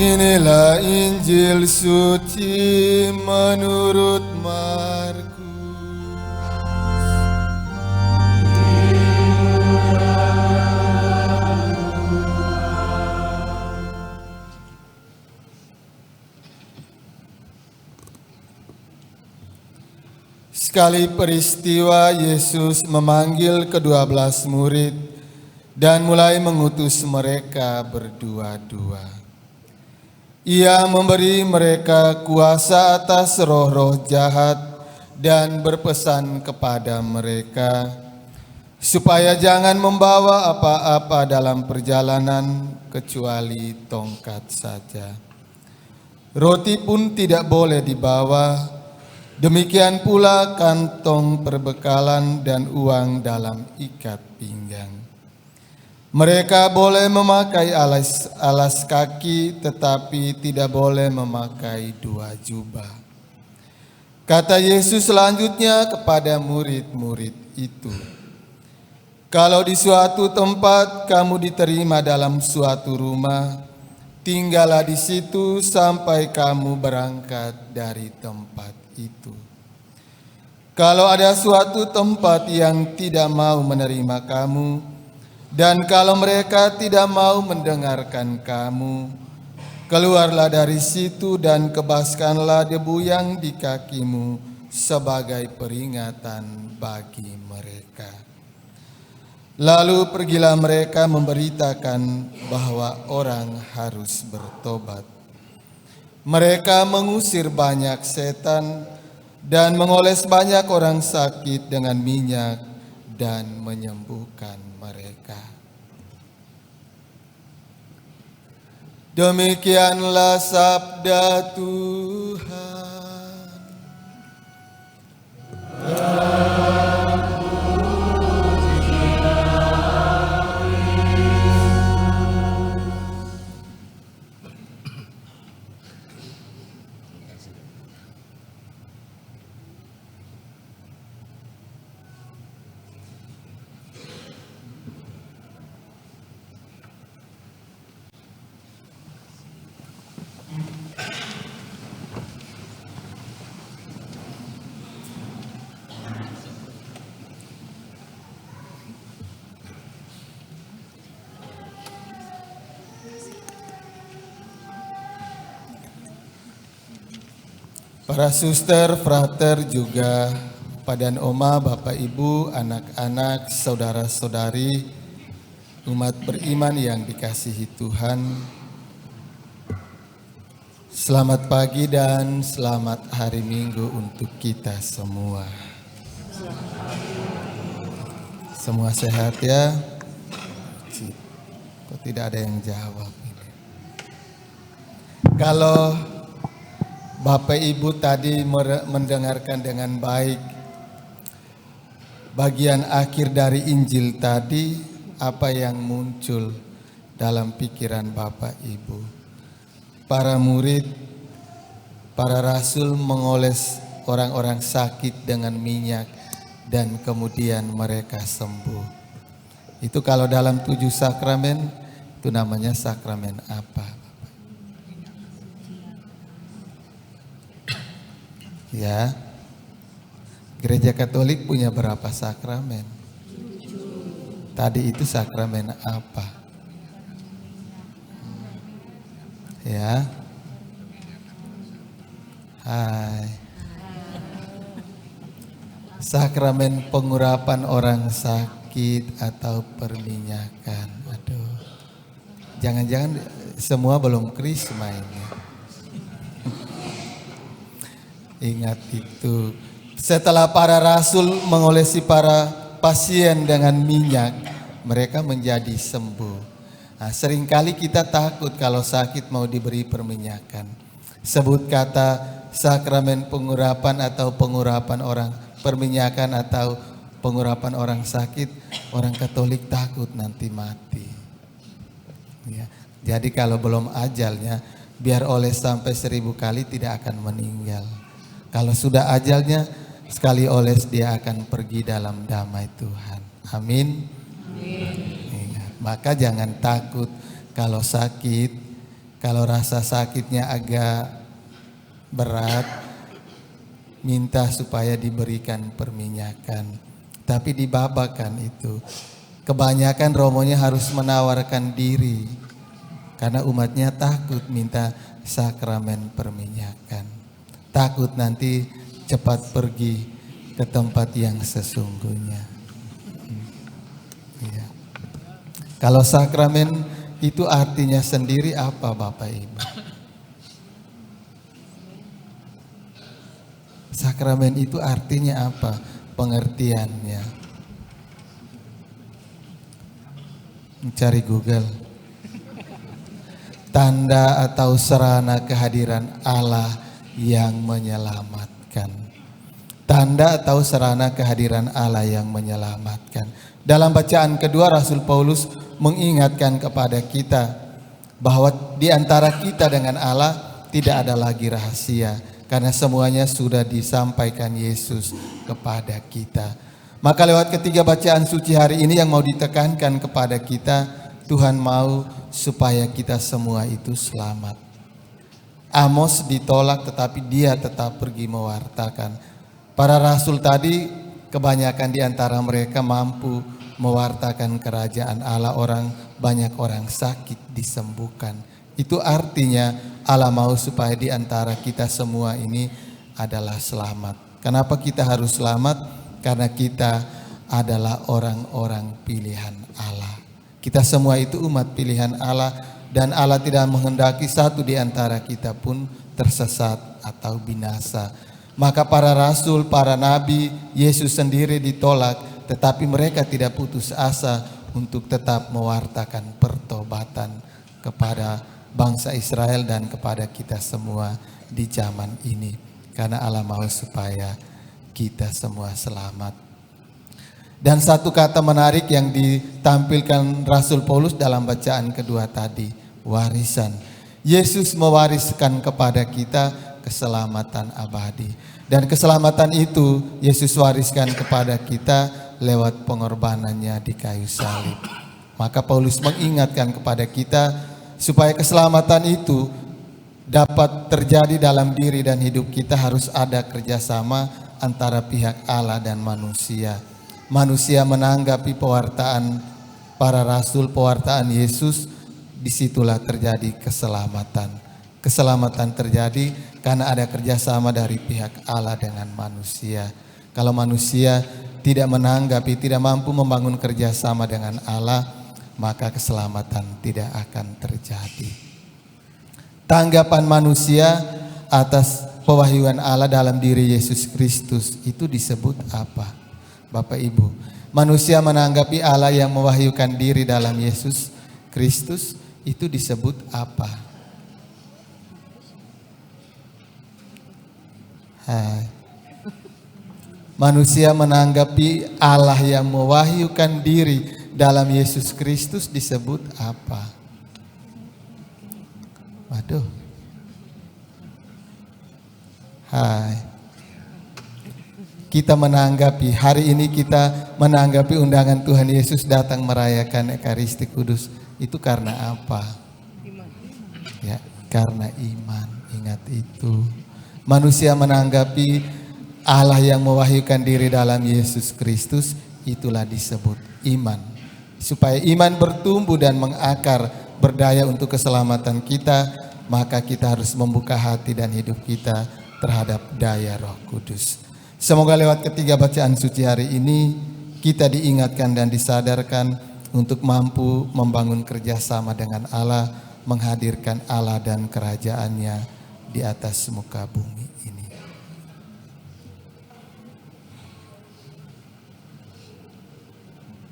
Inilah Injil suci menurut Markus. Sekali peristiwa, Yesus memanggil ke-12 murid dan mulai mengutus mereka berdua-dua. Ia memberi mereka kuasa atas roh-roh jahat dan berpesan kepada mereka supaya jangan membawa apa-apa dalam perjalanan kecuali tongkat saja. Roti pun tidak boleh dibawa. Demikian pula kantong perbekalan dan uang dalam ikat pinggang. Mereka boleh memakai alas kaki, tetapi tidak boleh memakai 2 jubah. Kata Yesus selanjutnya kepada murid-murid itu, "Kalau di suatu tempat kamu diterima dalam suatu rumah, tinggallah di situ sampai kamu berangkat dari tempat itu. Kalau ada suatu tempat yang tidak mau menerima kamu, dan kalau mereka tidak mau mendengarkan kamu, keluarlah dari situ dan kebaskanlah debu yang di kakimu sebagai peringatan bagi mereka." Lalu pergilah mereka memberitakan bahwa orang harus bertobat. Mereka mengusir banyak setan dan mengoles banyak orang sakit dengan minyak dan menyembuhkan mereka. Demikianlah sabda Tuhan. Para suster, frater, juga padan oma, bapak ibu, anak-anak, saudara-saudari, umat beriman yang dikasihi Tuhan. Selamat pagi dan selamat hari Minggu untuk kita semua. Semua sehat ya? Kok tidak ada yang jawab ini? Kalau Bapak Ibu tadi mendengarkan dengan baik bagian akhir dari Injil tadi, apa yang muncul dalam pikiran Bapak Ibu? Para murid, para rasul mengoles orang-orang sakit dengan minyak dan kemudian mereka sembuh. Itu kalau dalam 7 sakramen, itu namanya sakramen apa? Ya, Gereja Katolik punya berapa sakramen? Tadi itu sakramen apa? Ya, hai. Sakramen pengurapan orang sakit atau perminyakan. Aduh, jangan-jangan semua belum krisma ini. Ingat itu, setelah para rasul mengolesi para pasien dengan minyak, mereka menjadi sembuh. Nah, seringkali kita takut kalau sakit mau diberi perminyakan. Sebut kata sakramen pengurapan atau pengurapan orang, perminyakan atau pengurapan orang sakit, orang Katolik takut nanti mati. Ya, jadi kalau belum ajalnya, biar oles sampai 1000 kali tidak akan meninggal. Kalau sudah ajalnya, sekali oles dia akan pergi dalam damai Tuhan. Amin. Ingat, maka jangan takut kalau sakit, Kalau rasa sakitnya agak berat, minta supaya diberikan perminyakan. Tapi dibabakan itu. Kebanyakan romonya harus menawarkan diri. Karena umatnya takut minta sakramen perminyakan. Takut nanti cepat pergi ke tempat yang sesungguhnya. Ya. Kalau sakramen itu artinya sendiri apa Bapak Ibu? Sakramen itu artinya apa? Pengertiannya. Mencari Google. Tanda atau sarana kehadiran Allah yang menyelamatkan. Tanda atau sarana kehadiran Allah yang menyelamatkan. Dalam bacaan kedua Rasul Paulus mengingatkan kepada kita bahwa di antara kita dengan Allah tidak ada lagi rahasia. Karena semuanya sudah disampaikan Yesus kepada kita. Maka lewat ketiga bacaan suci hari ini yang mau ditekankan kepada kita, Tuhan mau supaya kita semua itu selamat. Amos ditolak tetapi dia tetap pergi mewartakan. Para rasul tadi kebanyakan di antara mereka mampu mewartakan kerajaan Allah, banyak orang sakit disembuhkan. Itu artinya Allah mau supaya di antara kita semua ini adalah selamat. Kenapa kita harus selamat? Karena kita adalah orang-orang pilihan Allah. Kita semua itu umat pilihan Allah dan Allah tidak menghendaki satu di antara kita pun tersesat atau binasa. Maka para rasul, para nabi, Yesus sendiri ditolak, tetapi mereka tidak putus asa untuk tetap mewartakan pertobatan kepada bangsa Israel dan kepada kita semua di zaman ini. Karena Allah mau supaya kita semua selamat. Dan satu kata menarik yang ditampilkan Rasul Paulus dalam bacaan kedua tadi, warisan. Yesus mewariskan kepada kita keselamatan abadi. Dan keselamatan itu Yesus wariskan kepada kita lewat pengorbanannya di kayu salib. Maka Paulus mengingatkan kepada kita supaya keselamatan itu dapat terjadi dalam diri dan hidup kita harus ada kerjasama antara pihak Allah dan manusia. Manusia menanggapi pewartaan para rasul, pewartaan Yesus, disitulah terjadi keselamatan. Keselamatan terjadi karena ada kerjasama dari pihak Allah dengan manusia. Kalau manusia tidak menanggapi, tidak mampu membangun kerjasama dengan Allah, maka keselamatan tidak akan terjadi. Tanggapan manusia atas pewahyuan Allah dalam diri Yesus Kristus itu disebut apa? Bapak Ibu, manusia menanggapi Allah yang mewahyukan diri dalam Yesus Kristus itu disebut apa? Manusia menanggapi Allah yang mewahyukan diri dalam Yesus Kristus disebut apa? Waduh. Kita menanggapi, hari ini kita menanggapi undangan Tuhan Yesus datang merayakan Ekaristi Kudus. Itu karena apa? Ya, karena iman. Ingat itu. Manusia menanggapi Allah yang mewahyukan diri dalam Yesus Kristus, itulah disebut iman. Supaya iman bertumbuh dan mengakar, berdaya untuk keselamatan kita, maka kita harus membuka hati dan hidup kita terhadap daya Roh Kudus. Semoga lewat ketiga bacaan suci hari ini kita diingatkan dan disadarkan untuk mampu membangun kerjasama dengan Allah, menghadirkan Allah dan kerajaannya di atas muka bumi ini.